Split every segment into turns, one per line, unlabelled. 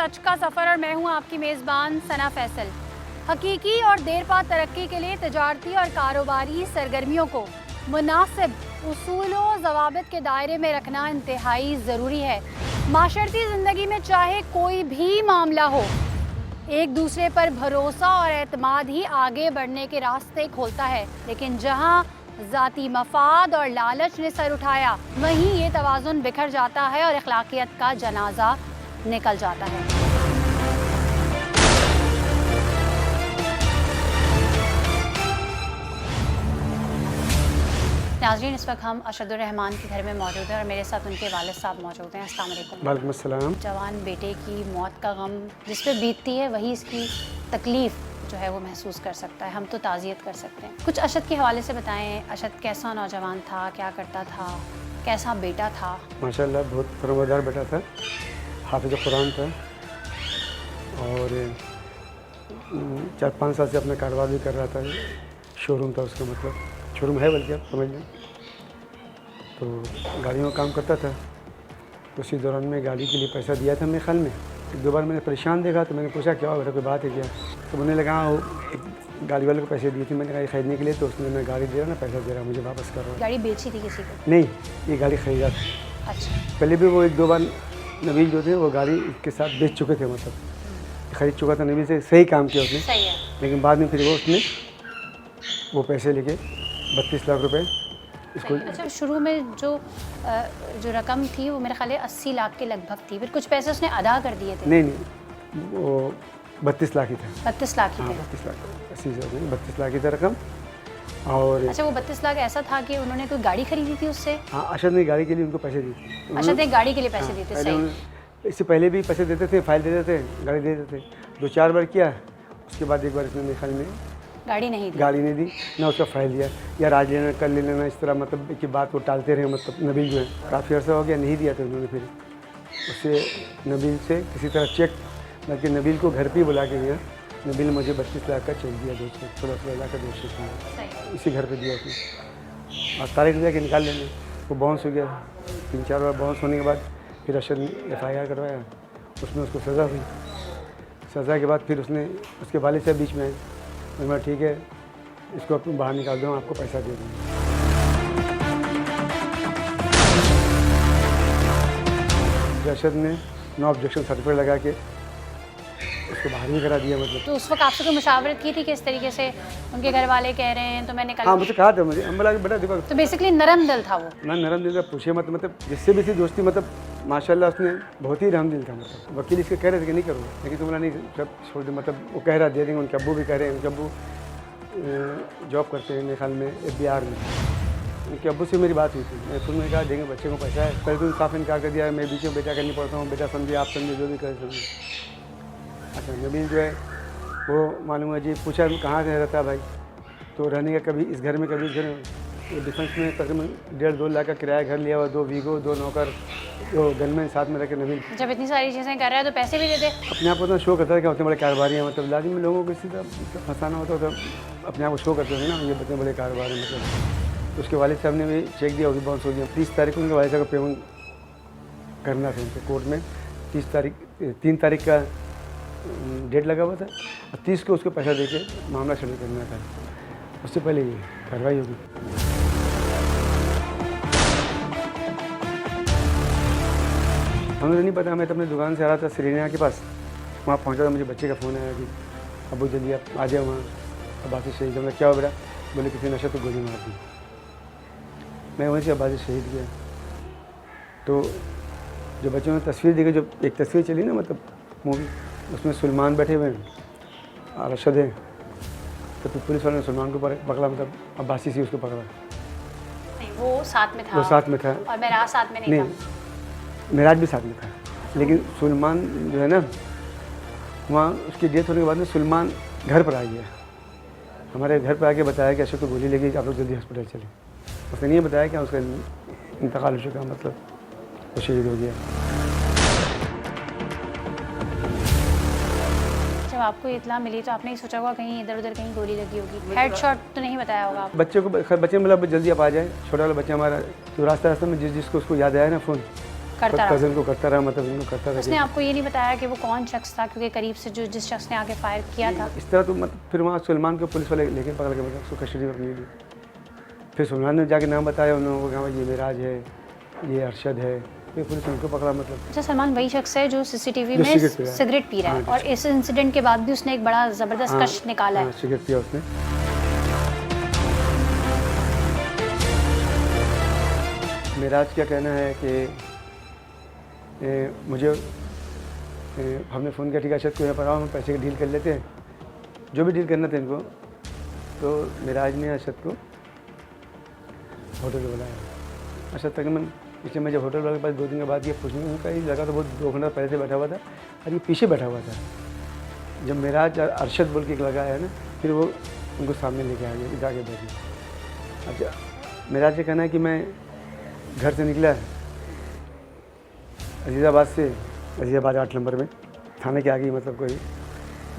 सच का सफ़र और मैं हूं आपकी मेज़बान सना फैसल। हकीकी और देरपा तरक्की के लिए तजारती और कारोबारी सरगर्मियों को मुनासिब उसूलों ज़वाबित के दायरे में रखना इंतहाई ज़रूरी है। माशरती ज़िंदगी में चाहे कोई भी मामला हो, एक दूसरे पर भरोसा और एतमाद ही आगे बढ़ने के रास्ते खोलता है। लेकिन जहां ज़ाती मफाद और लालच ने सर उठाया, वहीं ये तवाज़ुन बिखर जाता है और अखलाकियत का जनाजा निकल जाता है। नाज़रीन, इस वक्त हम अशदुर रहमान के घर में मौजूद हैं और मेरे साथ उनके वालिद साहब मौजूद हैं। अस्सलाम वालेकुम।
वालेकुम अस्सलाम।
जवान बेटे की मौत का गम जिस पे बीतती है, वही इसकी तकलीफ़ जो है वो महसूस कर सकता है। हम तो ताज़ियत कर सकते हैं। कुछ अशद के हवाले से बताएं। अशद कैसा नौजवान था, क्या करता था, कैसा बेटा था?
माशाल्लाह बहुत फरमादार बेटा था, हाफिज़ कुरान था और 4-5 साल से अपना कारोबार भी कर रहा था। शोरूम था उसका, मतलब शोरूम है बल्कि आप समझ लें। तो गाड़ियों का काम करता था। तो उसी दौरान में गाड़ी के लिए पैसा दिया था मेरे ख्याल में। एक दो बार मैंने परेशान देखा तो मैंने पूछा क्या बेटा कोई बात है क्या? तो मैंने लगा वो एक गाड़ी वाले को पैसे दिए थे मैंने गाड़ी ख़रीदने के लिए। तो उसने मैं गाड़ी दे रहा ना, पैसा दे रहा, मुझे वापस कर रहा।
गाड़ी बेची थी किसी को?
नहीं, ये गाड़ी ख़रीदा था।
अच्छा।
पहले भी वो एक दो बार नबील जो थे वो गाड़ी के साथ बेच चुके थे, मतलब ख़रीद चुका था नबील से। सही काम किया उसने।
सही है।
लेकिन बाद में फिर उसने वो पैसे लेके 32 लाख रुपए इसको।
अच्छा, शुरू में जो रकम थी वो मेरे ख्याल है 80 लाख के लगभग थी। फिर कुछ पैसे उसने अदा कर दिए थे?
नहीं, वो 32 लाख ही था।
32 लाख ही
हाँ,
थे।
32 लाख, 80 से 32 लाख की था रकम। और
अच्छा, वो 32 लाख ऐसा था कि उन्होंने कोई गाड़ी खरीदी थी उससे?
हाँ, अशद ने गाड़ी के लिए उनको पैसे दिए थे।
अशद ने गाड़ी के लिए पैसे दिए थे। सही।
इससे पहले भी पैसे देते थे, फाइल देते थे, गाड़ी दे देते थे। 2-4 बार किया, उसके बाद एक बार इसने मेरे ख्याल में
गाड़ी नहीं दी।
गाड़ी नहीं दी, ना उसका फाइल दिया। यार आज लेना कल ले लेना, इस तरह मतलब की बात वो टालते रहे। मतलब नबील जो है काफ़ी अर्सा हो गया नहीं दिया था उन्होंने। फिर उससे नबील से किसी तरह चेक, बल्कि नबील को घर पे ही बुला के गया। नबील ने मुझे 32 लाख का चेक दिया, 16 लाख का 2 दिया, इसी घर पे दिया उसने। और तारीख दिया कि निकाल लेंगे। वो बाउंस हो गया। 3-4 बार बाउंस होने के बाद फिर अशद ने FIR करवाया, उसमें उसको सज़ा हुई। सज़ा के बाद फिर उसने उसके वालिद साहब बीच में आए। मैं ठीक है, इसको अपने बाहर निकाल दो, आपको पैसा दे दूँगा। अरशद ने नो ऑब्जेक्शन सर्टिफिकेट लगा के उसको बाहर नहीं करा दिया। मतलब
तो उस वक्त आपसे कोई मुशावरत की थी किस तरीके से? उनके घर वाले कह रहे हैं तो मैं निकल।
हाँ, मुझे कहा था, मुझे हम बोला कि बेटा देखो।
तो बेसिकली नरम दिल था वो?
मैं नरम दिल था, पूछे मत, मतलब जिससे भी थी दोस्ती, मतलब माशाल्लाह उसने बहुत ही रहम दिल था। मतलब वकील इसके कह रहे थे कि नहीं करो, लेकिन तुम बोला नहीं सब छोड़ दे। मतलब वो कह रहा दे देंगे। उनके अब्बू भी कह रहे हैं, उनके अब्बू जॉब करते हैं मेरे ख्याल में FBR में। उनके अब्बू से मेरी बात हुई थी। मैं खुद में कहा देंगे, बच्चे को पैसा है। पहले तो काफ़ी इनकार कर दिया, मैं बीच में बेटा करनी पड़ता हूँ, बेटा समझे आप समझे जो भी करे समझे। अच्छा, नबील जो है वो मालूम है जी, पूछा कहाँ से रहता है भाई? तो रहने का कभी इस घर में कभी इस घर में। वो डिफेंस में तकरीबन 1.5-2 लाख का किराया घर लिया हुआ, 2 वीगो, 2 नौकर, 2 गनमैन साथ में रख के नबील
जब इतनी सारी चीज़ें कर रहा है तो पैसे भी दे दे।
अपने आप को उतना शो करता है कि उतने बड़े कारोबारी हैं। मतलब लाजिम लोगों को इसी तरह फंसाना होता तो अपने आप को शो करते थे ना, ये इतने बड़े कारोबार हैं। मतलब उसके वालिद साहब ने भी चेक दिया, वो भी बाउंस हो गया। 30 तारीख को उनके वालिद साहब का पेमेंट करना था उनके कोर्ट में। 3 तारीख का डेट लगा हुआ था और 30 को उसको पैसा दे के मामला शुरू करना था। उससे पहले ये कार्रवाई होगी। हमें नहीं पता, मैं तो अपनी दुकान से आ रहा था श्रीनगर के पास। वहाँ पहुँचा तो मुझे बच्चे का फ़ोन आया कि अबू जल्दी आप आ जाओ वहाँ, अब्बासी शहीद। मतलब क्या हो बेटा? बोले किसी नशा तो गोली मार दी। मैं वहीं से अब्बासी शहीद गया। तो जो बच्चों ने तस्वीर देखी, जो एक तस्वीर चली ना मतलब मूवी, उसमें सलमान बैठे हुए हैं और अरशद है। तो फिर पुलिस वाले ने सलमान को पकड़ा, मतलब अब्बासी से उसको पकड़ा।
नहीं, वो साथ में था।
वो साथ में था
और मेराज साथ में नहीं था।
मेराज भी साथ में था, लेकिन सलमान जो है ना, वहाँ उसकी डेथ होने के बाद में सलमान घर पर आ गया। हमारे घर पर आके बताया कि अशोक को गोली लगी, आप लोग जल्दी हॉस्पिटल चले। उसने नहीं बताया कि उसका इंतकाल हो चुका, मतलब वो शहीद हो गया।
जब आपको इतला मिली तो आपने सोचा होगा कहीं इधर उधर कहीं गोली लगी होगी? हेडशॉट तो नहीं बताया होगा आपको?
बच्चे ने बोला जल्दी आप आ जाए, छोटा वाला बच्चा हमारा। तो रास्ते में जिसको उसको याद आया ना फ़ोन,
करता रहा।
कज़न को करता रहा, मतलब इनको करता रहा।
उसने आपको ये नहीं बताया कि वो कौन शख्स था, क्योंकि करीब से जो जिस शख्स ने आके फायर किया था?
इस तरह तो मतलब फिर वहाँ सलमान को पुलिस वाले लेके पकड़ के मतलब उसको कस्टडी में अपनी ली। फिर सलमान ने जाके नाम बताया उन लोगों को, कहा ये मेराज है, ये अरशद है, फिर पुलिस उनको पकड़ा मतलब।
अच्छा, सलमान वही शख्स है जो सीसीटीवी
जो
में
सिगरेट पी रहा है।
सिगरेट पी रहा है,
हाँ,
और इस इंसिडेंट के बाद भी उसने एक बड़ा ज़बरदस्त कश निकाला है।
सिगरेट पिया उसने। मेराज क्या कहना है कि मुझे हमने फ़ोन किया, ठीक है अरशद को यहाँ पर आओ, हम पैसे की डील कर लेते हैं, जो भी डील करना था इनको। तो मेराज ने अरशद को होटल में बुलाया। अरशद तकरीबन इसलिए मैं जब होटल वाले के पास 2 दिन के बाद ये पूछने उनका ये लगा तो बहुत 2 घंटा पहले से बैठा हुआ था और ये पीछे बैठा हुआ था। जब मेराज अरशद बोल के एक लगा है ना, फिर वो उनको सामने लेके आ गया, जाके बैठे। अच्छा, मेराज ये कहना है कि मैं घर से निकला अजीज़ाबाद से, अजीज़ाबाद 8 नंबर में थाने के आगे, मतलब कोई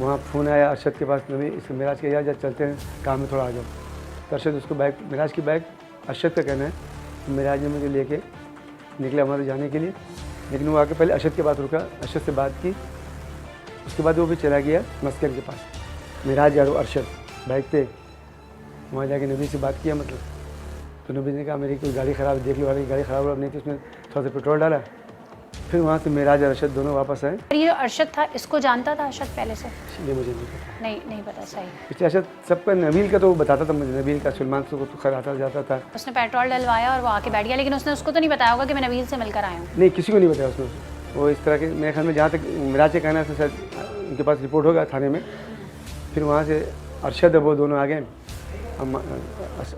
वहाँ फ़ोन आया अरशद के पास, नबी इस मेराज के यार चलते हैं काम में, थोड़ा आ जाओ। तो अरशद उसको बैग, मेराज की बैग, अरशद का कहना है मेराज ने मुझे लेके निकला वहाँ जाने के लिए, लेकिन वो आके पहले अरशद के पास रुका, अरशद से बात की, उसके बाद वो भी चला गया मस्कन के पास। मेराज और अरशद बाइक पे वहाँ जाके नबी से बात किया मतलब। तो नबी ने कहा मेरी कोई गाड़ी ख़राब, देख लो गाड़ी ख़राब नहीं थी, उसमें थोड़ा सा पेट्रोल डाला। फिर वहाँ से मेराज और अरशद दोनों वापस आए।
और ये जो अरशद था, इसको जानता था अरशद पहले से?
इसलिए मुझे नहीं पता।
नहीं पता। सही।
इसलिए अरशद सबका, नबील का तो वो बताता था मुझे, नबील का, सलमान से तो खैर आता जाता था।
उसने पेट्रोल डलवाया और वो आके बैठ गया, लेकिन उसने उसको तो नहीं बताया होगा कि मैं नबील से मिलकर आया हूँ?
नहीं, किसी को नहीं बताया उसने। वो इस तरह के, मेरे ख्याल में जहाँ तक मेराज के कहना है शायद उनके पास रिपोर्ट होगा थाने में। फिर वहाँ से अरशद वो दोनों आ गए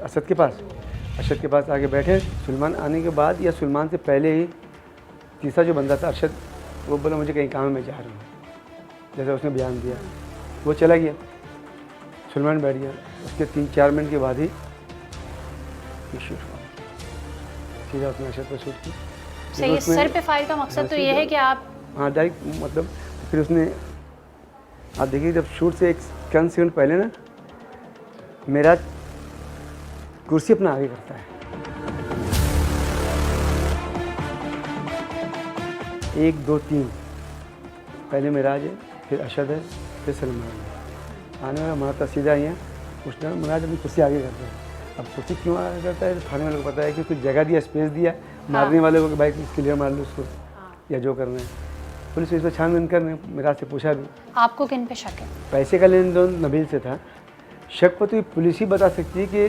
असद के पास, अरशद के पास आके बैठे। सलमान आने के बाद या सलमान से पहले ही तीसरा जो बंदा था अरशद, वो बोला मुझे कहीं काम में जा रहा हूँ, जैसा उसने बयान दिया। वो चला गया, सलमान बैठ गया। उसके 3-4 मिनट के बाद ही शूट हुआ, सीधा उसने अरशद पर शूट की।
सही है। सर पे फायर का मकसद तो ये है कि आप,
हाँ डायरेक्ट मतलब। फिर उसने, आप देखिए जब शूट से एक चंद सेकंड पहले ना मेराज कुर्सी अपना आगे करता है, 1 2 3, पहले मेराज है, फिर अरशद है, फिर सलमान है। आने वाला माता सीधा ही है, उसने मेराज अपनी कुर्सी आगे करता है। अब कुर्सी क्यों आगे करता है, थाने वालों को पता है कि उसको जगह दिया, स्पेस दिया, मारने वाले को कि भाई क्लियर मार लो उसको, या जो करना है। पुलिस इस पर छानबीन करने, मेराज से पूछा भी।
आपको किन पे शक है?
पैसे का लेन देन नबील से था। शक पर तो ये पुलिस ही बता सकती है कि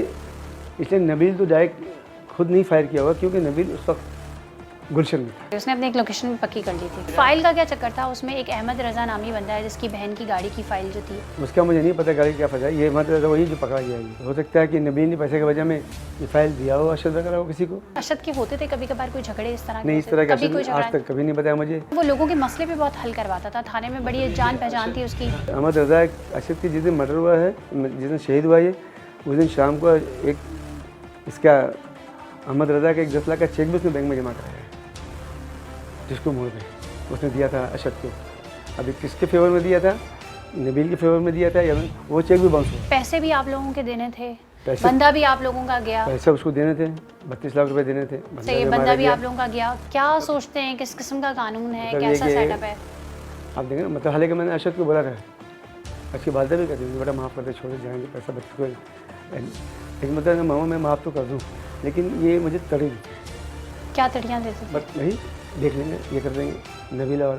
इसलिए नबील तो डायरेक्ट खुद नहीं फायर किया होगा, क्योंकि नबील उस वक्त गुलशन में था।
उसने अपनी एक लोकेशन पक्की कर ली थी। फाइल का क्या चक्कर था उसमें? एक अहमद रज़ा नामी बंदा है जिसकी बहन की गाड़ी की फाइल जो थी,
उसका मुझे नहीं पता गाड़ी क्या फंसा। ये मतलब वही जो पकड़ा गया है। हो सकता है कि नबील ने पैसे की वजह में ये फाइल दिया हो अरशद वगैरह हो किसी को।
अरशद के होते थे कभी कभार कोई झगड़े इस तरह के?
नहीं, इस तरह के
कभी कोई
अरशद आज तक कभी नहीं बताया मुझे।
वो लोगों के मसले पे बहुत हल करवाता था, थाने में बड़ी जान पहचान थी उसकी।
अहमद रज़ा अरशद की जिस दिन मर्डर हुआ है, जिस दिन शहीद हुआ है, उस दिन शाम को एक इसका अहमद रज़ा का एक 10 लाख का चेक भी उसने बैंक में जमा कराया है, जिसको मोड़ पे उसने दिया था अरशद को। अभी किसके फेवर में दिया था, नबील के फेवर में दिया था, या वो चेक भी बाउंस हुआ।
पैसे भी आप लोगों के देने थे,
पैसे,
बंदा भी आप लोगों का गया।
पैसे उसको देने थे, 32 लाख रुपए देने थे।
सही, बंदा भी आप लोगों का गया। क्या सोचते हैं, किस किस्म का कानून है,
मतलब
कैसा
ये कि
सेटअप है?
आप देखें ना, मतलब हालांकि मैंने अरशद को बोला था, अच्छी बात भी कर दी बेटा माफ़ कर दे, छोड़ जाएंगे पैसा बच्चे को, लेकिन मतलब मामा मैं माफ़ तो कर दूँ, लेकिन ये मुझे तड़ी।
क्या तड़ियाँ देते थे?
बस वही देख लेंगे, ये कर देंगे, नबील और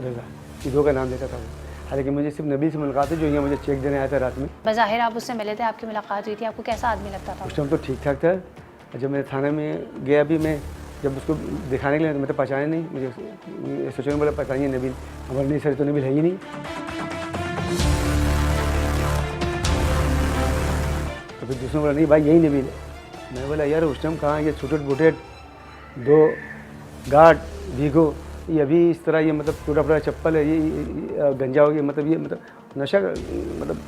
रज़ा, ये 2 का नाम देता था वो। हालांकि मुझे सिर्फ नबील से मुलाकात है, जो यहाँ मुझे चेक देने आया था रात में।
बज़ाहिर आप उससे मिले थे, आपकी मुलाकात हुई थी, आपको कैसा आदमी लगता था?
उस टाइम तो ठीक ठाक था। जब मैं थाने में गया भी, मैं जब उसको दिखाने के लिए, तो मैं तो पहचाने नहीं, मुझे सोचने बोला पहचानिए नबील, हमारे नहीं सर तो नबील है ही नहीं। तो फिर दूसरों बोला नहीं भाई यही नबील है। मैं बोला यार उस टाइम कहाँ, ये छुटट बुटेट 2 गार्ड भीगो, ये अभी इस तरह, ये मतलब टूटा फूटा चप्पल है, ये गंजा हो गया, मतलब ये मतलब नशा, मतलब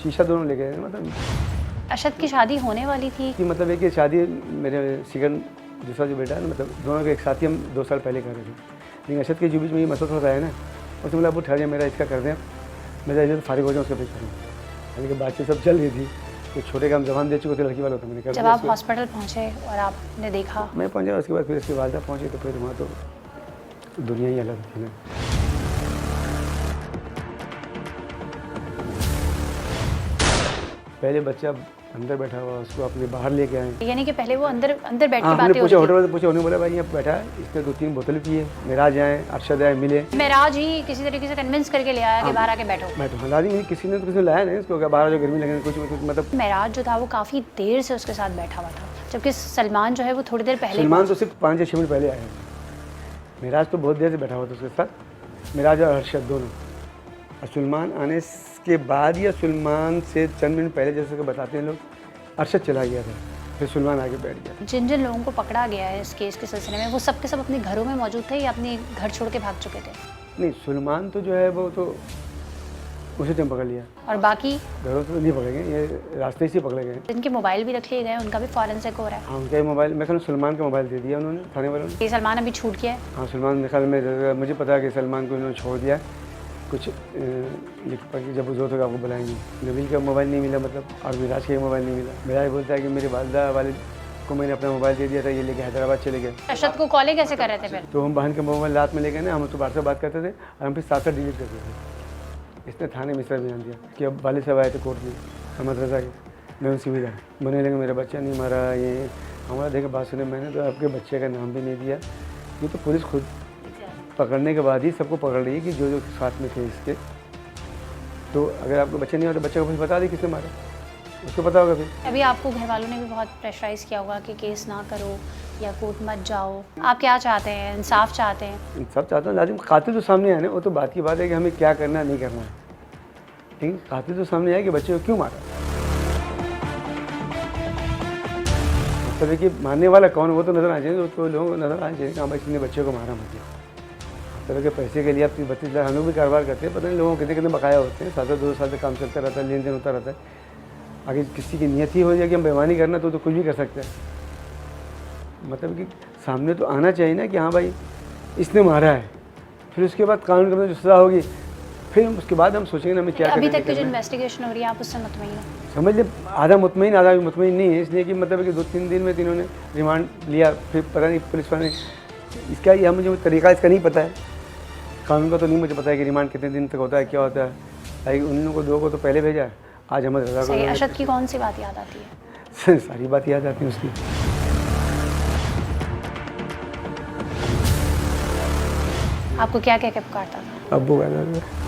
शीशा दोनों ले गए। मतलब
अरशद की शादी होने वाली थी
कि मतलब एक ये शादी मेरे सेकंड दूसरा जो बेटा है ना, मतलब दोनों के एक साथ ही हम 2 साल पहले कर रहे थे, लेकिन अरशद के बीच में ये मसला होता है ना, उसने बोला वो ठहर जाए, मेरा इसका कर दें, मेरा इधर फारिग हो जाए उसका फिर करूँ। हालांकि बातचीत सब चल रही थी, तो छोटे का हम जबान दे चुके थे लड़की वालों को, मैंने कर
जब आप हॉस्पिटल पहुंचे और आपने देखा?
मैं पहुँचा, उसके बाद फिर इसकी वालदा पहुँची, तो फिर वहाँ तो दुनिया ही अलग थी ना। पहले बच्चा अंदर बैठा हुआ, उसको अपने बाहर लेके आए।
यानी कि पहले वो अंदर अंदर बैठ के
हाँ, हमने
बातें
पूछा,
होती
होटल वाले पूछा, उन्होंने बोला भाई यहाँ बैठा है, इसने 2-3 बोतल पी है, मेराज आए, अरशद आए, मिले।
थी। मेराज ही किसी तरीके से कन्विंस करके ले आया कि बाहर आके बैठो।
बैठो, हाँ लाजी, किसी ने तो किसी ने लाया नहीं इसको, बाहर जो गर्मी लगे कुछ मतलब।
मेराज जो था वो काफ़ी देर से उसके साथ बैठा हुआ था, जबकि सलमान जो है वो थोड़ी देर पहले।
सलमान तो सिर्फ 5 या 6 मिनट पहले आए। मेराज तो बहुत देर से बैठा हुआ था उसके साथ, मेराज और अरशद दोनों। और सलमान आने के बाद या सलमान से चंद मिनट पहले, जैसे कि बताते हैं लोग, अरशद चला गया था, फिर सलमान आके बैठ गया।
जिन जिन लोगों को पकड़ा गया है इस केस के सिलसिले में, वो सब के सब अपने घरों में मौजूद थे या अपने घर छोड़ के भाग चुके थे?
नहीं, सलमान तो जो है वो तो उसी टाइम पकड़ लिया,
और बाकी
घरों से तो नहीं पकड़े गए, ये रास्ते से पकड़े गए।
जिनके मोबाइल भी रख लिए गए उनका भी फॉरेंसिक हो रहा है।
हाँ, उनका ही मोबाइल, मैं ख्याल सलमान का मोबाइल दे दिया उन्होंने, थाने वालों ने।
ये सलमान अभी छूट गया है।
हाँ, सलमान मेरे ख्याल में, मुझे पता है कि सलमान को उन्होंने छोड़ दिया, कुछ लिख पढ़ के जब जरूरत होगा आपको बुलाएंगे। नबील का मोबाइल नहीं मिला मतलब, और मिराज का मोबाइल नहीं मिला। मिराज बोलता है कि मेरे वालिदा वालिद को मैंने अपना मोबाइल दे दिया था, ये लेके हैदराबाद चले गए।
अरशद को कॉलें कैसे कर रहे थे फिर?
तो हम बहन का मोबाइल रात में ले गए ना, हम तो बाहर से बात करते थे और हम फिर साथ साथ डिलीट करते थे। इसने थाने में सर बयान दिया कि अब वालिद साहब आए थे कोर्ट में, अहमद रजा के, मैं उनसे भी रहा, बने लगे मेरा बच्चा नहीं मारा, ये हमारा देखा बात सुने। मैंने तो आपके बच्चे का नाम भी नहीं दिया। ये तो पुलिस खुद पकड़ने के बाद ही सबको पकड़ रही है कि जो जो साथ में थे इसके। तो अगर आपको बच्चे नहीं हो तो बच्चे को फिर बता दी किसने मारा, उसको पता होगा फिर।
अभी आपको घर वालों ने भी बहुत प्रेशराइज किया होगा कि केस ना करो या कोर्ट मत जाओ। आप क्या चाहते हैं? इंसाफ चाहते हैं?
सब चाहता हूँ, लाजिम कातिल तो सामने आए ना, वो तो बात की बात है कि हमें क्या करना है नहीं करना है। ठीक है, कातिल तो सामने आए कि बच्चे को क्यों मारा, मतलब है कि मारने वाला कौन, वो तो नजर आ जाए, तो लोगों को नजर आ जाए कि हाँ भाई इसने बच्चे को मारा मतलब। तरह के पैसे के लिए आप 32 लाख हम लोग भी कारोबार करते हैं, पता नहीं लोगों को कितने कितने बकाया होते हैं, 7-2 साल से काम चलता रहता है, लेन देन होता रहता है। आगे किसी की नियत ही हो जाए कि हम बेईमानी करना तो कुछ भी कर सकते हैं। मतलब कि सामने तो आना चाहिए ना कि हाँ भाई इसने मारा है, फिर उसके बाद कानून के जो सज़ा होगी, फिर उसके बाद हम सोचेंगे ना हमें क्या
अभी
करना
तक की जो इन्वेस्टिगेशन हो रही है आप उससे मुतमईन हैं?
समझ ले, आधा मुतमईन आधा मुतमईन नहीं है, इसलिए कि मतलब है कि 2-3 दिन में तीनों ने रिमांड लिया, फिर पता नहीं पुलिस वाले इसका, यह मुझे तरीका इसका नहीं पता है, कानून का तो नहीं मुझे पता है कि रिमांड कितने दिन तक होता है, क्या होता है। उन लोगों को 2 को तो पहले भेजा, आज अहमद रजा को।
अरशद की कौन सी बात याद आती है?
सारी बात याद आती है उसकी।
आपको क्या कह के पुकारता था?
अब्बू कहता था।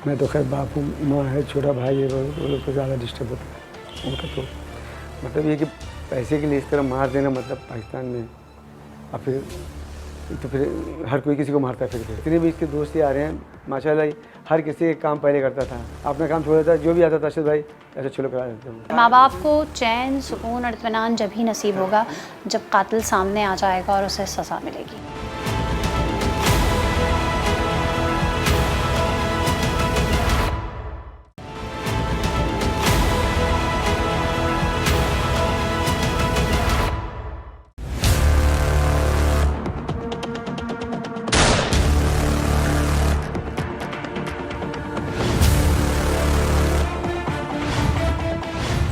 मैं तो खैर बाप हूँ, माँ है, छोटा भाई है, वो लोग को ज़्यादा डिस्टर्ब होता है उनका। तो मतलब ये कि पैसे के लिए इस तरह मार देना, मतलब पाकिस्तान में, और फिर हर कोई किसी को मारता है। फिर जितने भी इसके दोस्त आ रहे हैं माशाल्लाह, हर किसी एक काम पहले करता था, अपना काम छोड़ देता था, जो भी आता था अरशद भाई ऐसे चलो करा देते हैं।
माँ बाप को चैन, सुकून और इत्मीनान जब ही नसीब होगा जब कातिल सामने आ जाएगा और उसे सज़ा मिलेगी।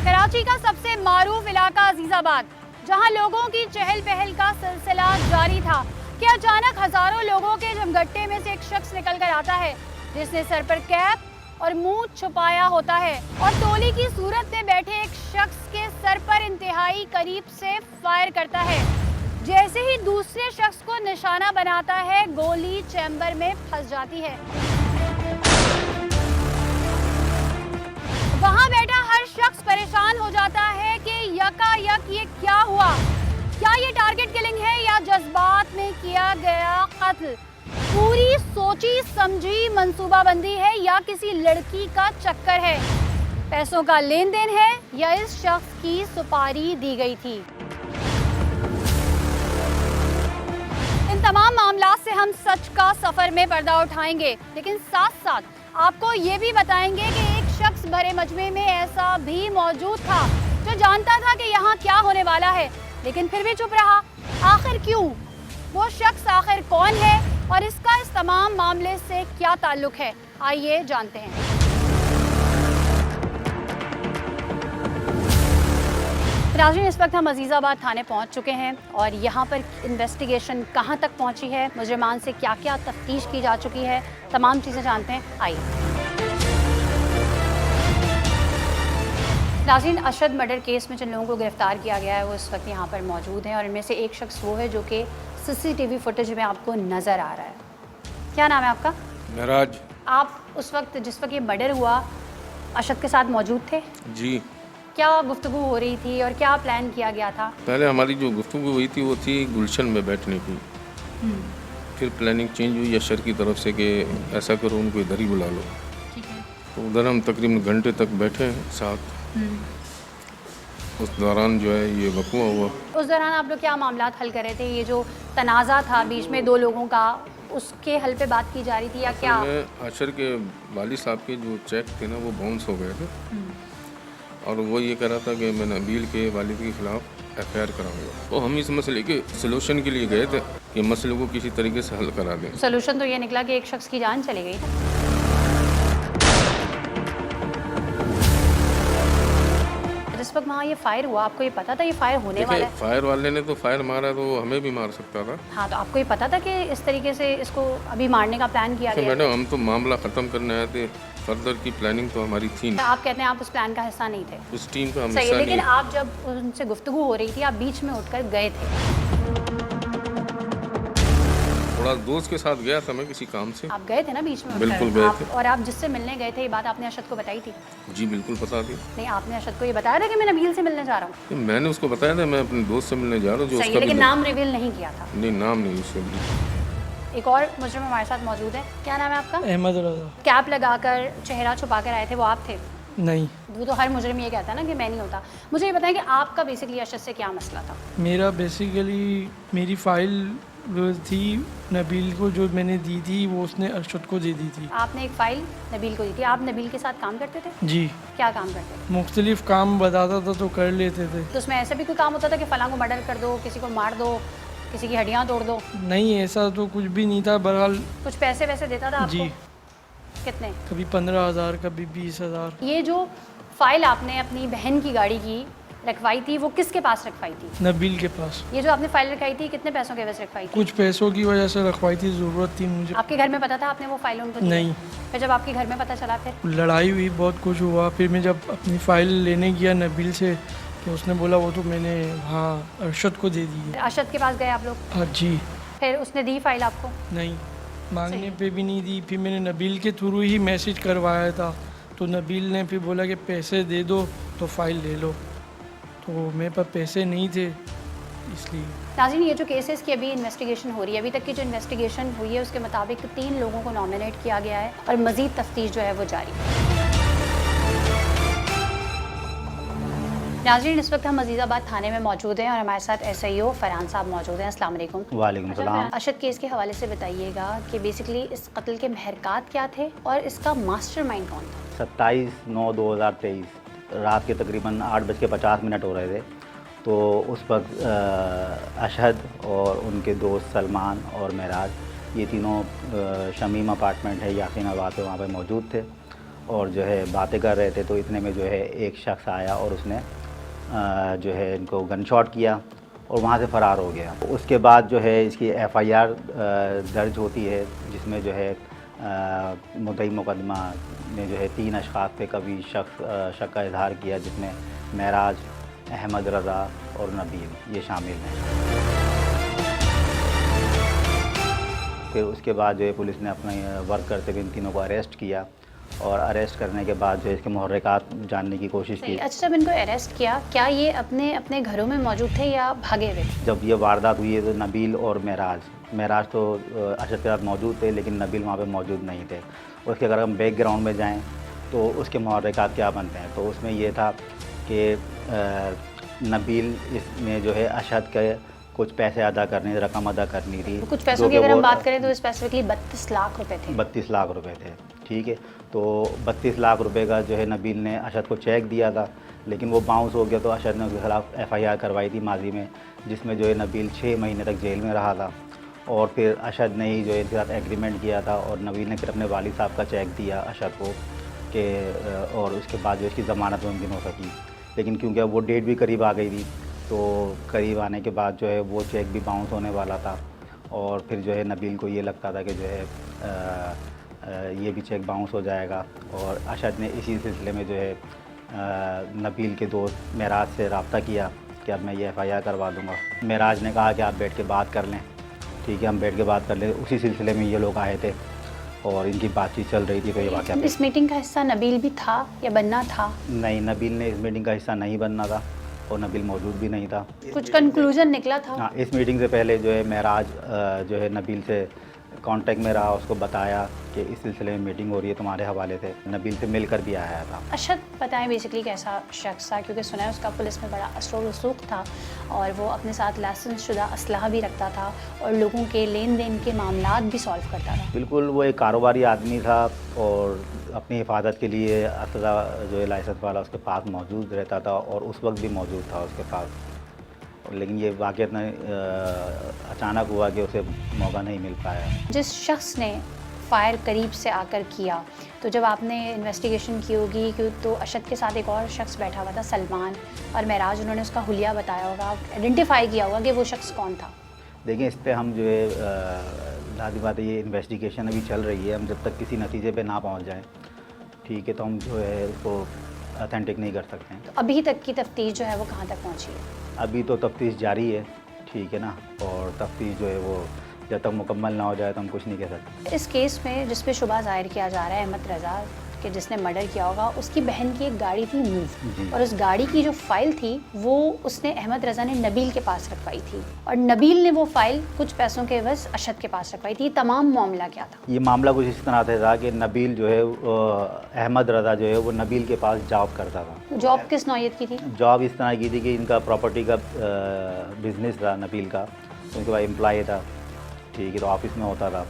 कराची का सबसे मारूफ इलाका अजीजाबाद, जहां लोगों की चहल पहल का सिलसिला जारी था कि अचानक हजारों लोगों के जमघट्टे में से एक शख्स निकल कर आता है जिसने सर पर कैप और मुंह छुपाया होता है और टोली की सूरत में बैठे एक शख्स के सर पर इंतहाई करीब से फायर करता है। जैसे ही दूसरे शख्स को निशाना बनाता है, गोली चैम्बर में फंस जाती है। वहां बैठा हर शख्स परेशान हो जाता है कि यकायक ये क्या हुआ, क्या ये टारगेट किलिंग है या जज्बात में किया गया कत्ल, पूरी सोची समझी मंसूबाबंदी है या किसी लड़की का चक्कर है, पैसों का लेन देन है या इस शख्स की सुपारी दी गई थी। इन तमाम मामलों से हम सच का सफर में पर्दा उठाएंगे, लेकिन साथ साथ आपको ये भी बताएंगे कि एक शख्स भरे मजमे में ऐसा भी मौजूद था जो जानता था कि यहाँ क्या होने वाला है, लेकिन फिर भी चुप रहा। आखिर क्यों? वो शख्स आखिर कौन है और इसका इस तमाम मामले से क्या ताल्लुक है, आइए जानते हैं। नाज़रीन, इस वक्त हम अजीज़ाबाद थाने पहुंच चुके हैं और यहाँ पर इन्वेस्टिगेशन कहाँ तक पहुंची है, मुजरिमान से क्या क्या तफ्तीश की जा चुकी है, तमाम चीज़ें जानते हैं। आइए। नाज़रीन, अशद मर्डर केस में जिन लोगों को गिरफ्तार किया गया है वो इस वक्त यहाँ पर मौजूद हैं और इनमें से एक शख्स वो है जो कि CCTV फुटेज में आपको नज़र आ रहा है। क्या नाम है आपका?
महराज।
आप उस वक्त जिस वक्त ये मर्डर हुआ अशद के साथ मौजूद थे?
जी।
क्या गुफ्तगू हो रही थी और क्या प्लान किया गया था?
पहले हमारी जो गुफ्तगू हुई थी वो थी गुलशन में बैठने की। फिर प्लानिंग चेंज हुई अशर की तरफ से कि ऐसा करो उनको इधर ही बुला लो।
ठीक है।
तो उधर हम तकरीबन घंटे तक बैठे हैं साथ। उस दौरान जो है ये वक़्वा हुआ।
उस दौरान आप लोग क्या मामलात हल कर रहे थे? ये जो तनाज़ा था बीच में दो लोगों का, उसके हल पे बात की जा रही थी या क्या?
अशर के वालिद साहब के जो चेक थे ना वो बाउंस हो गए थे और वो ये कह रहा था कि मैं नबील के वालिद के ख़िलाफ़ FIR कराऊंगा। तो हम इस मसले के सलूशन के लिए गए थे कि मसले को किसी तरीके से हल करा दें।
सलूशन तो ये निकला कि एक शख्स की जान चली गई ना। जिस वक्त वहाँ ये फायर हुआ, आपको ये पता था ये फायर होने वाला है?
फायर वाले ने तो फायर मारा तो हमें भी मार सकता था।
हाँ, तो आपको ये पता था कि इस तरीके से इसको अभी मारने का प्लान किया गया?
मैडम, हम तो मामला ख़त्म करने आए थे, फर्दर की प्लानिंग तो हमारी थी नहीं।
आप कहते हैं आप उस प्लान का हिस्सा नहीं थे?
उस टीम का हम
सही
हिस्सा
है, लेकिन
नहीं।
आप जब उनसे गुफ्तगू हो रही थी आप बीच में उठकर गए थे।
थोड़ा दोस्त के साथ गया था मैं किसी काम से।
आप गए थे ना बीच में?
बिल्कुल गए थे।
और आप जिससे मिलने गए थे ये बात आपने अशद को बताई थी?
जी बिल्कुल पता थी।
नहीं, आपने अशद को ये बताया था कि मैं नबील से मिलने जा रहा हूँ?
मैंने उसको बताया था मैं अपने दोस्त से मिलने जा रहा हूँ जो
सही है,
उसका
लेकिन
भी
नाम रिवील नहीं किया था?
नहीं, नाम नहीं उससे।
एक और मुजरिम हमारे साथ मौजूद है। क्या नाम है आपका?
अहमद रज़ा।
कैप लगाकर चेहरा छुपा कर आए थे, वो आप थे?
नहीं,
वो तो हर मुजरिम ये कहता है ना कि मैं नहीं होता। मुझे ये बताएं कि आपका बेसिकली अशद से क्या मसला था?
मेरा बेसिकली मेरी फ़ाइल थी नबील को जो मैंने दी थी वो उसने अरशद को दे दी थी।
आपने एक फ़ाइल नबील को दी थी। आप नबील के साथ काम करते थे?
जी।
क्या काम करते थे?
मुख्तलिफ काम बताता था तो कर लेते थे।
तो उसमें ऐसा भी कोई काम होता था कि फ़लाँ को मर्डर कर दो, किसी को मार दो, किसी की हड्डियाँ तोड़ दो?
नहीं, ऐसा तो कुछ भी नहीं था। बहरहाल
कुछ पैसे वैसे देता था आपको?
जी।
कितने?
कभी 15,000 कभी 20,000।
ये जो फ़ाइल आपने अपनी बहन की गाड़ी की रखवाई थी वो किसके पास रखवाई थी?
नबील के पास।
ये जो आपने फ़ाइल रखवाई थी कितने पैसों के वजह रखवाई थी?
कुछ पैसों की वजह से रखवाई थी, ज़रूरत थी मुझे।
आपके घर में पता था आपने वो फ़ाइल उनको दी?
नहीं।
फिर जब आपके घर में पता चला फिर?
लड़ाई हुई, बहुत कुछ हुआ। फिर मैं जब अपनी फ़ाइल लेने गया नबील से तो उसने बोला वो तो मैंने हाँ अरशद को दे दी है।
अरशद के पास गए आप लोग?
हाँ जी।
फिर उसने दी फ़ाइल आपको?
नहीं, मांगने पे भी नहीं दी। फिर मैंने नबील के थ्रू ही मैसेज करवाया था तो नबील ने फिर बोला कि पैसे दे दो तो फ़ाइल ले लो, तो मेरे पास पैसे नहीं थे इसलिए।
नाज़रीन, ये जो केसेस की अभी इन्वेस्टिगेशन हो रही है, अभी तक की जो इन्वेस्टिगेशन हुई है उसके मुताबिक 3 लोगों को नॉमिनेट किया गया है और मज़ीद तफ्तीश जो है वो जारी है। नाज़रीन, इस वक्त हम अजीज़ाबाद थाने में मौजूद हैं और हमारे साथ SIO फरहान साहब मौजूद हैं। अस्सलाम वालेकुम।
वालेकुम सलाम।
अशद केस के हवाले से बताइएगा कि बेसिकली इस कत्ल के महरकात क्या थे और इसका मास्टरमाइंड कौन था?
27/9/2023 रात के तकरीबन 8:50 हो रहे थे तो उस वक्त अशहद और उनके दोस्त सलमान और महराज ये तीनों शमीम अपार्टमेंट है यासीनाबाद पे वहाँ पे मौजूद थे और जो है बातें कर रहे थे। तो इतने में जो है एक शख्स आया और उसने जो है इनको गन शॉट किया और वहाँ से फ़रार हो गया। उसके बाद जो है इसकी FIR दर्ज होती है जिसमें जो है मुद्दई मुकदमा ने जो है 3 अशख़ास पे कभी शक का इजहार किया जिसमें महराज, अहमद रज़ा और नबील ये शामिल हैं। फिर उसके बाद जो है पुलिस ने अपने वर्क करते हुए इन तीनों को अरेस्ट किया और अरेस्ट करने के बाद जो है इसके मुहर्रिकात जानने की कोशिश की।
अच्छा, जब इनको अरेस्ट किया क्या ये अपने घरों में मौजूद थे या भागे हुए?
जब ये वारदात हुई है तो नबील और महराज तो अशद के साथ मौजूद थे लेकिन नबील वहाँ पे मौजूद नहीं थे। उसके अगर हम बैकग्राउंड में जाएं तो उसके मुहर्रिकात क्या बनते हैं तो उसमें ये था कि नबील इसने जो है अशद के कुछ पैसे अदा करने, रकम अदा करनी थी।
कुछ पैसों की अगर हम बात करें तो स्पेसिफिकली 32 लाख रुपए थे।
32 लाख रुपए थे, ठीक है। तो 32 लाख रुपए का जो है नबील ने अशद को चेक दिया था लेकिन वो बाउंस हो गया तो अशद ने उसके खिलाफ FIR करवाई थी माजी में जिसमें जो है नबील 6 महीने तक जेल में रहा था और फिर अशद ने ही जो है इनके साथ एग्रीमेंट किया था और नबील ने फिर अपने वालिद साहब का चेक दिया अशद को कि और उसके बाद जो इसकी ज़मानत मुमकिन हो सकी। लेकिन क्योंकि अब वो डेट भी करीब आ गई थी, तो करीब आने के बाद जो है वो चेक भी बाउंस होने वाला था। और फिर जो है नबील को ये लगता था कि जो है ये भी चेक बाउंस हो जाएगा। और अशद ने इसी सिलसिले में जो है नबील के दोस्त महराज से रब्ता किया कि अब मैं ये FIR करवा दूँगा। महराज ने कहा कि आप बैठ के बात कर लें। ठीक है, हम बैठ के बात कर लें। उसी सिलसिले में ये लोग आए थे और इनकी बातचीत चल रही थी। तो ये वाक़या
इस मीटिंग का हिस्सा नबील भी था या बनना था?
नहीं, नबील ने इस मीटिंग का हिस्सा नहीं बनना था और नबील मौजूद भी नहीं था।
कुछ कंक्लूजन निकला था?
हाँ, इस मीटिंग से पहले जो है महराज जो है नबील से कांटेक्ट में रहा, उसको बताया कि इस सिलसिले में मीटिंग हो रही है तुम्हारे हवाले से। नबील से मिलकर भी आया था।
अशद बताएं बेसिकली कैसा शख्स था, क्योंकि सुना है उसका पुलिस में बड़ा असर व रसूख था और वो अपने साथ लाइसेंस शुदा असलहा भी रखता था और लोगों के लेन देन के मामलात भी सॉल्व करता था।
बिल्कुल, वो एक कारोबारी आदमी था और अपनी हिफाजत के लिए असला जो है लाइसेंस वाला उसके पास मौजूद रहता था और उस वक्त भी मौजूद था उसके पास। लेकिन ये वाक़या इतना अचानक हुआ कि उसे मौका नहीं मिल पाया।
जिस शख्स ने फायर करीब से आकर किया, तो जब आपने इन्वेस्टिगेशन की होगी क्यों, तो अशद के साथ एक और शख्स बैठा हुआ था सलमान और महराज, उन्होंने उसका हुलिया बताया होगा, आइडेंटिफाई किया होगा कि वो शख्स कौन था?
देखिए, इस पर हम जो है लादी बात है, ये इन्वेस्टिगेशन अभी चल रही है। हम जब तक किसी नतीजे पे ना पहुंच जाएं, ठीक है, तो हम जो है उसको अथेंटिक नहीं कर सकते हैं।
तो अभी तक की तफ्तीश जो है वो कहाँ तक पहुँची है?
अभी तो तफ्तीश जारी है, ठीक है ना, और तफ्तीश जो है वो जब तक मुकम्मल ना हो जाए तो हम कुछ नहीं कह सकते।
इस केस में जिस पे शुबा जाहिर किया जा रहा है अहमद रज़ा कि जिसने मर्डर किया होगा, उसकी बहन की एक गाड़ी थी
जी।
मूव, और उस गाड़ी की जो फाइल थी वो उसने अहमद रज़ा ने नबील के पास रखवाई थी और नबील ने वो फाइल कुछ पैसों के एवज़ अशद के पास रखवाई थी। तमाम मामला क्या था?
ये मामला कुछ इस तरह से था कि नबील जो है अहमद रज़ा जो है वो नबील के पास जॉब करता था।
जॉब किस नौयत की थी?
जॉब इस तरह की थी कि इनका प्रॉपर्टी का बिजनेस था नबील का, उनके पास एम्प्लॉय था, ठीक है, तो ऑफिस में होता था।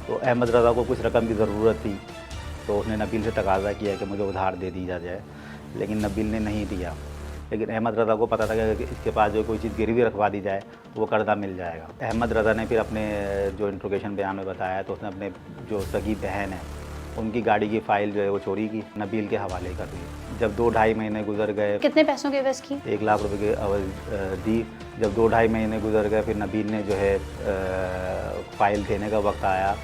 तो अहमद रज़ा को कुछ रकम की ज़रूरत थी, तो उसने नबील से तकाजा किया कि मुझे उधार दे दी जाए, लेकिन नबील ने नहीं दिया। लेकिन अहमद रज़ा को पता था कि इसके पास जो कोई चीज़ गिरवी रखवा दी जाए वो कर्जा मिल जाएगा। अहमद रज़ा ने फिर अपने जो इंट्रोगेशन बयान में बताया, तो उसने अपने जो सगी बहन है उनकी गाड़ी की फ़ाइल जो है वो चोरी की, नबील के हवाले कर दी। जब 2-2.5 महीने गुजर गए,
कितने पैसों के एवज़ की?
1 लाख रुपए की दी। जब 2-2.5 महीने गुजर गए, फिर नबील ने जो है फ़ाइल देने का वक्त आया,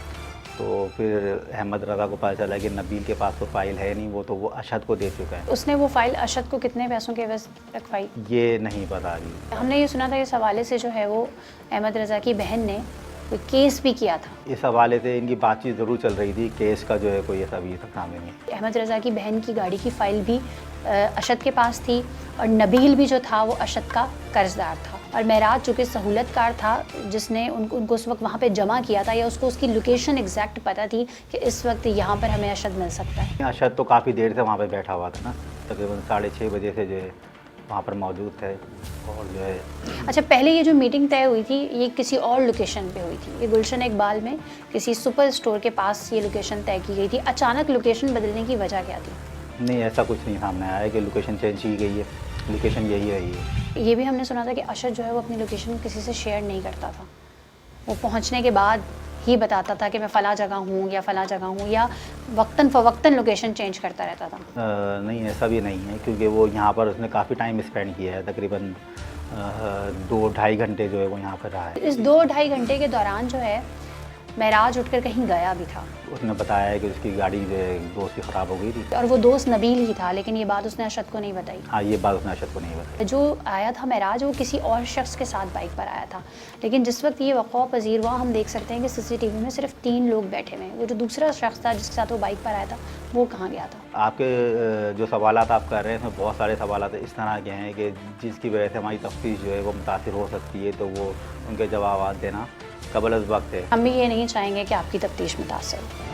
तो फिर अहमद रज़ा को पता चला कि नबील के पास तो फ़ाइल है नहीं, वो तो वो अशद को दे चुका है।
उसने वो फाइल अशद को कितने पैसों के एवज़ रखवाई?
ये नहीं पता अभी।
हमने ये सुना था इस हवाले से जो है वो अहमद रज़ा की बहन ने कोई केस भी किया था।
इस हवाले से इनकी बातचीत ज़रूर चल रही थी, केस का जो है कोई ऐसा अभी तक सामने नहीं।
अहमद रज़ा की बहन की गाड़ी की फ़ाइल भी अशद के पास थी और नबील भी जो था वो अशद का कर्जदार था और महराज चूँकि सहूलतकार था जिसने उनको उस वक्त वहाँ पे जमा किया था, या उसको उसकी लोकेशन एग्जैक्ट पता थी कि इस वक्त यहाँ पर हमें अशद मिल सकता है।
अशद तो काफ़ी देर से वहाँ पे बैठा हुआ था ना, तकरीबन 6:30 बजे से जो है वहाँ पर मौजूद थे। और जो है
अच्छा, पहले ये जो मीटिंग तय हुई थी ये किसी और लोकेशन पे हुई थी, ये गुलशन इकबाल में किसी सुपर स्टोर के पास ये लोकेशन तय की गई थी। अचानक लोकेशन बदलने की वजह क्या थी?
नहीं, ऐसा कुछ नहीं सामने आया है कि लोकेशन चेंज की गई है, लोकेशन यही रही है।
ये भी हमने सुना था कि अशद जो है वो अपनी लोकेशन किसी से शेयर नहीं करता था, वो पहुंचने के बाद ही बताता था कि मैं फ़लाँ जगह हूँ या फ़लाँ जगह हूँ, या वक्तन फ़वक्तन लोकेशन चेंज करता रहता था।
नहीं, ऐसा भी नहीं है, क्योंकि वो यहाँ पर उसने काफ़ी टाइम स्पेंड किया है, तकरीबन 2-2.5 घंटे जो है वो यहाँ पर रहा है।
इस 2-2.5 घंटे के दौरान जो है महराज उठकर कहीं गया भी था।
उसने बताया है कि उसकी गाड़ी जो है दोस्त की ख़राब हो गई थी,
और वो दोस्त नबील ही था, लेकिन ये बात उसने अशद को नहीं बताई।
हाँ, ये बात उसने अशद को नहीं बताई।
जो आया था महराज वो किसी और शख्स के साथ बाइक पर आया था, लेकिन जिस वक्त ये वक़्वा पजीर हुआ हम देख सकते हैं कि CCTV में सिर्फ 3 लोग बैठे हुए हैं। वो जो दूसरा शख्स था जिसके साथ वो बाइक पर आया था वो कहाँ गया था?
आपके जो सवालात आप कर रहे हैं उसमें बहुत सारे सवालात इस तरह के हैं कि जिसकी वजह से हमारी तफ्तीश जो है वो मुतासिर हो सकती है, तो वो उनके जवाब देना कबल अज़ वक्त है।
हम भी ये नहीं चाहेंगे कि आपकी तफ्तीश मुतासिर हो।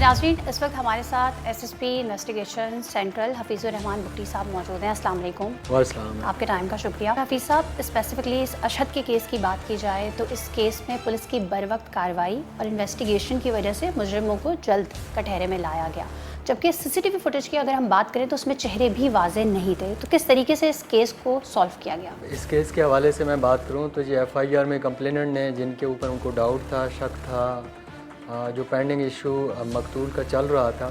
नाज़रीन, इस वक्त हमारे साथ एसएसपी इन्वेस्टिगेशन सेंट्रल हफीज़ुर रहमान बुट्टी साहब मौजूद हैं। अस्सलाम वालेकुम।
वालेकुम।
आपके टाइम का शुक्रिया। हफीज़ साहब, स्पेसिफिकली इस अशहद के केस की बात की जाए तो इस केस में पुलिस की बर वक्त कार्रवाई और इन्वेस्टिगेशन की वजह से मुजरिमों को जल्द कटहरे में लाया गया, जबकि सीसीटीवी फुटेज की अगर हम बात करें तो उसमें चेहरे भी वाज़ेह नहीं थे। तो किस तरीके से इस केस को सॉल्व किया गया?
इस केस के हवाले से मैं बात करूं तो ये एफआईआर में कंप्लेनेंट ने जिनके ऊपर उनको डाउट था, शक था, जो पेंडिंग इशू मकतूल का चल रहा था,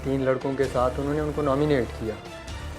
3 लड़कों के साथ उन्होंने उनको नॉमिनेट किया।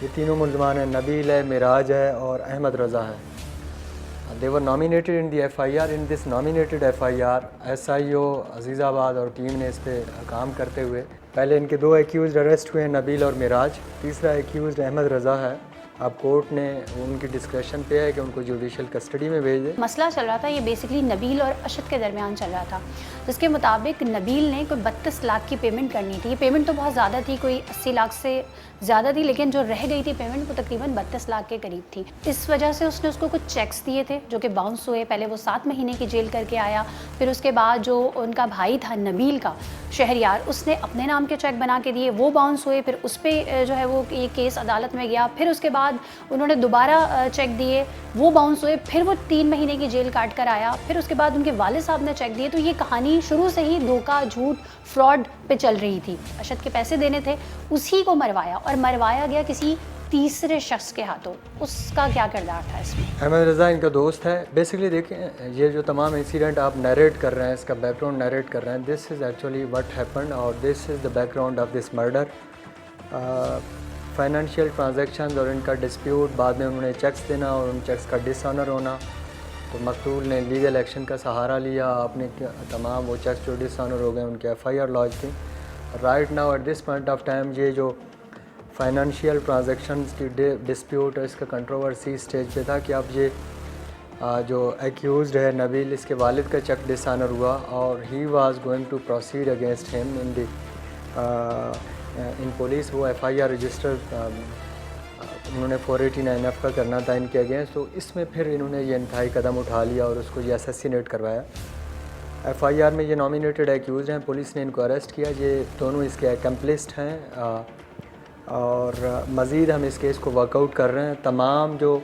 ये तीनों मुलजमान हैं, नबील है, मिराज है और अहमद रज़ा है। They were nominated in the FIR. In this nominated FIR SIO Azizabad और टीम ने इस पर काम करते हुए पहले इनके 2 एक्यूज़ अरेस्ट हुए हैं, नबील और मिराज। तीसरा एक्यूज़ अहमद रज़ा है। अब कोर्ट ने उनकी डिस्क्रेशन पे है कि उनको जुडिशल कस्टडी में भेज दे।
मसला चल रहा था ये बेसिकली नबील और अशद के दरमियान चल रहा था, जिसके मुताबिक नबील ने कोई 32 लाख की पेमेंट करनी थी। ये पेमेंट तो बहुत ज़्यादा थी, कोई 80 लाख से ज़्यादा थी, लेकिन जो रह गई थी पेमेंट वो तकरीबन 32 लाख के करीब थी। इस वजह से उसने उसको कुछ चेक्स दिए थे जो कि बाउंस हुए। पहले वो 7 महीने की जेल करके आया, फिर उसके बाद जो उनका भाई था नबील का शहरयार, उसने अपने नाम के चेक बना के दिए, वो बाउंस हुए। फिर उस पर जो है वो ये केस अदालत में गया। फिर उसके बाद उन्होंने दोबारा चेक दिए, वो बाउंस हुए। फिर वो 3 महीने की जेल काट कर आया। फिर उसके बाद उनके वालिद साहब ने चेक दिए। तो ये कहानी शुरू से ही धोखा, झूठ, फ्रॉड पे चल रही थी। अशद के पैसे देने थे, उसी को मरवाया और मरवाया गया किसी तीसरे शख्स के हाथों। उसका क्या किरदार था इसमें?
अहमद रज़ा इनका दोस्त है। बेसिकली देखें, ये जो तमाम इंसिडेंट आप नरेट कर रहे हैं, इसका बैकग्राउंड नरेट कर रहे हैं, this is actually what happened और this is the background of this murder. Financial transactions और इनका डिस्प्यूट, बाद में उन्होंने चेक्स देना और उन चेक्स का डिसऑनर होना। तो मकतूल ने लीगल एक्शन का सहारा लिया, अपने तमाम वो चेक्स जो डिसऑनर हो गए उनकी एफआईआर लॉन्च की। Right now at this point of time ये जो फाइनेंशियल ट्रांजैक्शंस की डिस्प्यूट और इसका कंट्रोवर्सी स्टेज पे था कि अब ये जो एक्यूज़्ड है नबील, इसके वालिद का चेक डिसऑनर हुआ और he was going to proceed against him in police. वो एफआईआर रजिस्टर उन्होंने 489F का करना था इनके अगेंस्ट। तो इसमें फिर इन्होंने ये इंतहाई कदम उठा लिया और उसको ये असैसिनेट करवाया। एफआईआर में ये नॉमिनेटेड एक्यूज़ हैं, पुलिस ने इनको अरेस्ट किया। ये दोनों इसके एक्म्प्लिस्ट हैं और मज़ीद हम इस केस को वर्कआउट कर रहे हैं। तमाम जो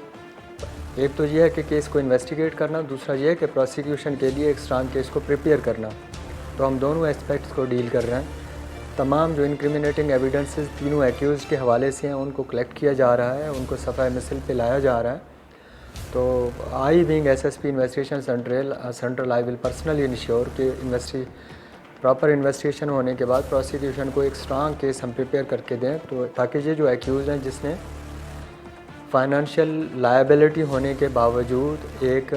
एक तो ये है कि केस को इन्वेस्टिगेट करना, दूसरा ये है कि प्रोसिक्यूशन के लिए एक स्ट्रांग केस को प्रिपेयर करना। तो हम दोनों एस्पेक्ट्स को डील कर रहे हैं। तमाम जो इंक्रिमिनेटिंग एविडेंसेस तीनों एक्यूज़ के हवाले से हैं उनको कलेक्ट किया जा रहा है, उनको सफ़ाए मिसल पे लाया जा रहा है। तो I being SSP investigation central I will personally ensure कि प्रॉपर इन्वेस्टिगेशन होने के बाद प्रोसिक्यूशन को एक स्ट्रांग केस हम प्रिपेयर करके दें, तो ताकि ये जो एक्यूज़ हैं जिसने फाइनेंशियल लायबिलिटी होने के बावजूद एक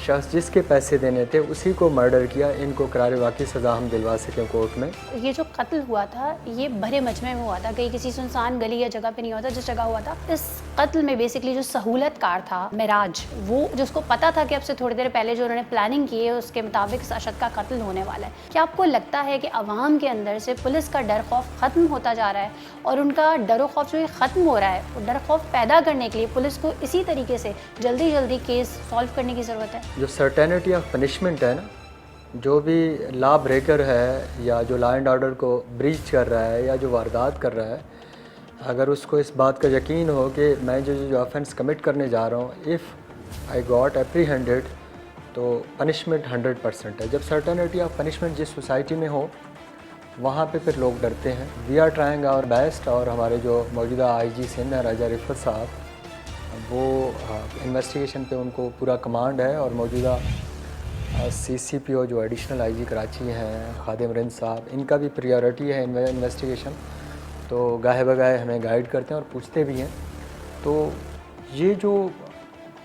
शख्स जिसके पैसे देने थे उसी को मर्डर किया, इनको करार वाक़ई सज़ा हम दिलवा सकें कोर्ट में।
ये जो कत्ल हुआ था ये भरे मजमे में हुआ था, कहीं किसी सुनसान गली या जगह पे नहीं हुआ था। जिस जगह हुआ था इस कत्ल में बेसिकली जो सहूलतकार था मिराज, वो जिसको पता था कि अब से थोड़ी देर पहले जो उन्होंने प्लानिंग की है उसके मुताबिक इस अशद का कत्ल होने वाला है। क्या आपको लगता है कि अवाम के अंदर से पुलिस का डर खौफ ख़त्म होता जा रहा है और उनका डर खौफ जो ख़त्म हो रहा है, वो डर खौफ पैदा करने के लिए पुलिस को इसी तरीके से जल्दी केस सॉल्व करने की ज़रूरत है?
जो सर्टेनिटी ऑफ पनिशमेंट है ना, जो भी लॉ ब्रेकर है या जो लॉ एंड ऑर्डर को ब्रीच कर रहा है या जो वारदात कर रहा है, अगर उसको इस बात का यकीन हो कि मैं जो ऑफेंस कमिट करने जा रहा हूँ, इफ़ आई गॉट एप्रीहेंडेड, तो पनिशमेंट 100% है। जब सर्टेनिटी ऑफ पनिशमेंट जिस सोसाइटी में हो वहाँ पे फिर लोग डरते हैं। We are trying our best और हमारे जो मौजूदा आईजी सिंध हैं राजा रिफत साहब, वो इन्वेस्टिगेशन पे उनको पूरा कमांड है और मौजूदा CCPO जो एडिशनल आईजी कराची हैं खादिम रिंद साहब, इनका भी प्रायोरिटी है इन्वेस्टिगेशन। तो गाहे बगाहे हमें गाइड करते हैं और पूछते भी हैं। तो ये जो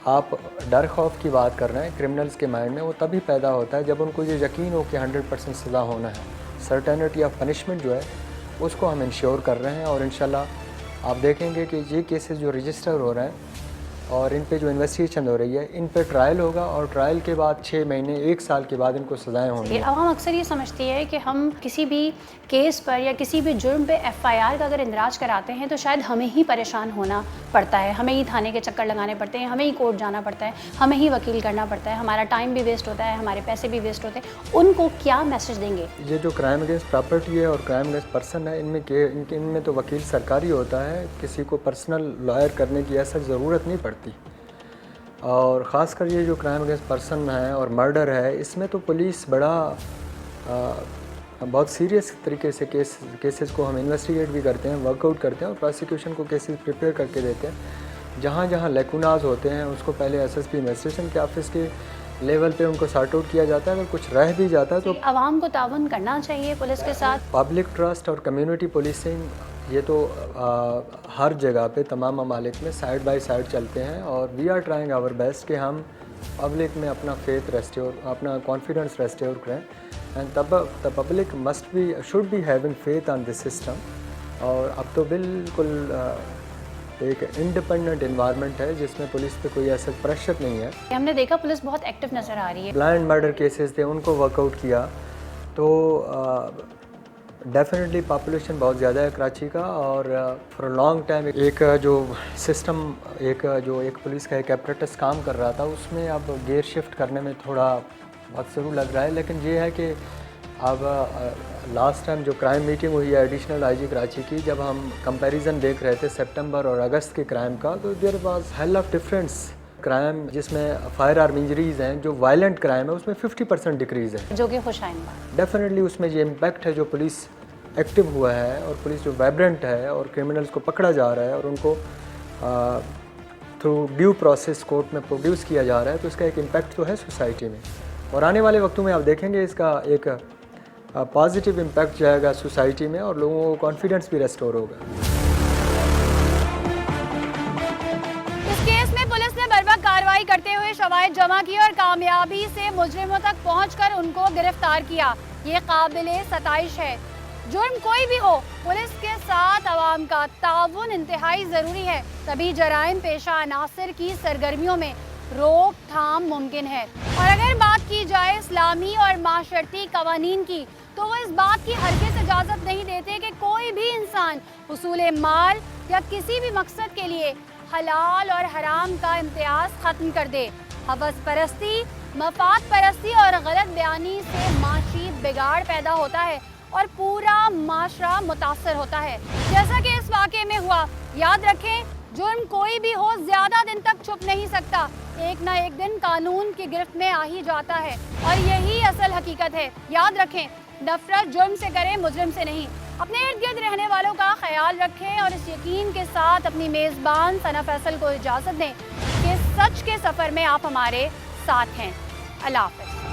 आप डर खौफ की बात कर रहे हैं क्रिमिनल्स के माइंड में, वो तभी पैदा होता है जब उनको ये यकीन हो कि 100% सज़ा होना है। सर्टेनिटी ऑफ पनिशमेंट जो है उसको हम इंश्योर कर रहे हैं और इंशाल्लाह आप देखेंगे कि ये केसेस जो रजिस्टर हो रहे हैं और इन पे जो इन्वेस्टिगेशन हो रही है, इन पे ट्रायल होगा और ट्रायल के बाद 6 महीने 1 साल के बाद इनको सज़ाएँ होंगी।
आवाम अक्सर ये समझती है कि हम किसी भी केस पर या किसी भी जुर्म पे FIR का अगर इंदराज कराते हैं तो शायद हमें ही परेशान होना पड़ता है, हमें ही थाने के चक्कर लगाने पड़ते हैं, हमें ही कोर्ट जाना पड़ता है, हमें ही वकील करना पड़ता है, हमारा टाइम भी वेस्ट होता है, हमारे पैसे भी वेस्ट होते हैं। उनको क्या मैसेज देंगे?
ये जो क्राइम अगेंस्ट प्रॉपर्टी है और क्राइम अगेंस्ट पर्सन है, इनमें तो वकील सरकारी होता है, किसी को पर्सनल लॉयर करने की ऐसा ज़रूरत नहीं पड़ती। और ख़ासकर ये जो क्राइम अगेंस्ट पर्सन है और मर्डर है, इसमें तो पुलिस बहुत सीरियस तरीके से केसेस को हम इन्वेस्टिगेट भी करते हैं, वर्कआउट करते हैं और प्रोसिक्यूशन को केसेस प्रिपेयर करके देते हैं। जहाँ जहाँ लेकुनाज होते हैं उसको पहले SSP इन्वेस्टिगेशन के ऑफिस के लेवल पे उनको सॉर्ट आउट किया जाता है। अगर कुछ रह भी जाता है तो
आवाम को ताउन करना चाहिए पुलिस के साथ।
पब्लिक ट्रस्ट और कम्युनिटी पुलिसिंग ये तो हर जगह पे तमाम ममालिक में साइड बाय साइड चलते हैं और we are trying our best कि हम पब्लिक में अपना फेथ रेस्टोर, अपना कॉन्फिडेंस रेस्टोर करें एंड तब the public should be having faith on this system. और अब तो बिल्कुल एक इंडिपेंडेंट इन्वायरमेंट है जिसमें पुलिस पे कोई ऐसा प्रेशर नहीं है।
हमने देखा पुलिस बहुत एक्टिव नज़र आ रही है।
ब्लाइंड मर्डर केसेस थे उनको वर्कआउट किया तो डेफिनेटली पॉपुलेशन बहुत ज़्यादा है कराची का और फॉर अ लॉन्ग टाइम एक जो सिस्टम एक पुलिस का एक एपरेटस काम कर रहा था उसमें अब गियर शिफ्ट करने में थोड़ा बहुत ज़रूर लग रहा है। लेकिन ये है कि अब लास्ट टाइम जो क्राइम मीटिंग हुई है एडिशनल IG कराची की, जब हम कंपैरिजन देख रहे थे सितंबर और अगस्त के क्राइम का, तो there was hell of difference. Crime जिसमें फायर आर्म इंजरीज़ हैं, जो वायलेंट क्राइम है उसमें 50% डिक्रीज़ है,
जो कि खुशाइन बात।
डेफिनेटली उसमें ये इम्पैक्ट है जो पुलिस एक्टिव हुआ है और पुलिस जो वाइब्रेंट है और क्रिमिनल्स को पकड़ा जा रहा है और उनको थ्रू ड्यू प्रोसेस कोर्ट में प्रोड्यूस किया जा रहा है, तो इसका एक इम्पैक्ट तो है सोसाइटी में। और आने वाले वक्तों में आप देखेंगे इसका एक पॉजिटिव इम्पैक्ट जाएगा सोसाइटी में और लोगों को कॉन्फिडेंस भी रेस्टोर होगा।
इस केस में पुलिस ने बर्बाद कार्रवाई करते हुए शवाहिद जमा की और कामयाबी से मुजरिमों तक पहुंचकर उनको गिरफ्तार किया। ये काबिले सताइश है। जुर्म कोई भी हो, पुलिस के साथ आवाम का ताउन इंतहाई ज़रूरी है, तभी जराइम पेशा अनासर की सरगर्मियों में रोकथाम मुमकिन है। और अगर बात की जाए इस्लामी और माशरती कवानीन की, तो वो इस बात की हरगिज़ इजाज़त नहीं देते कि कोई भी इंसान हुसूल माल या किसी भी मकसद के लिए हलाल और हराम का इम्तियाज़ ख़त्म कर दे। हवस परस्ती, मफाद परस्ती और गलत बयानी से माशी बिगाड़ पैदा होता है और पूरा माशरा मुतासर होता है, जैसा कि इस वाक़े में हुआ। याद रखें, जुर्म कोई भी हो ज़्यादा दिन तक छुप नहीं सकता, एक ना एक दिन कानून की गिरफ्त में आ ही जाता है और यही असल हकीकत है। याद रखें, नफरत जुर्म से करें, मुजरिम से नहीं। अपने इर्द गिर्द रहने वालों का ख्याल रखें और इस यकीन के साथ अपनी मेज़बान सना फैसल को इजाज़त दें कि सच के सफ़र में आप हमारे साथ हैं। अल्लाह हाफ़िज़।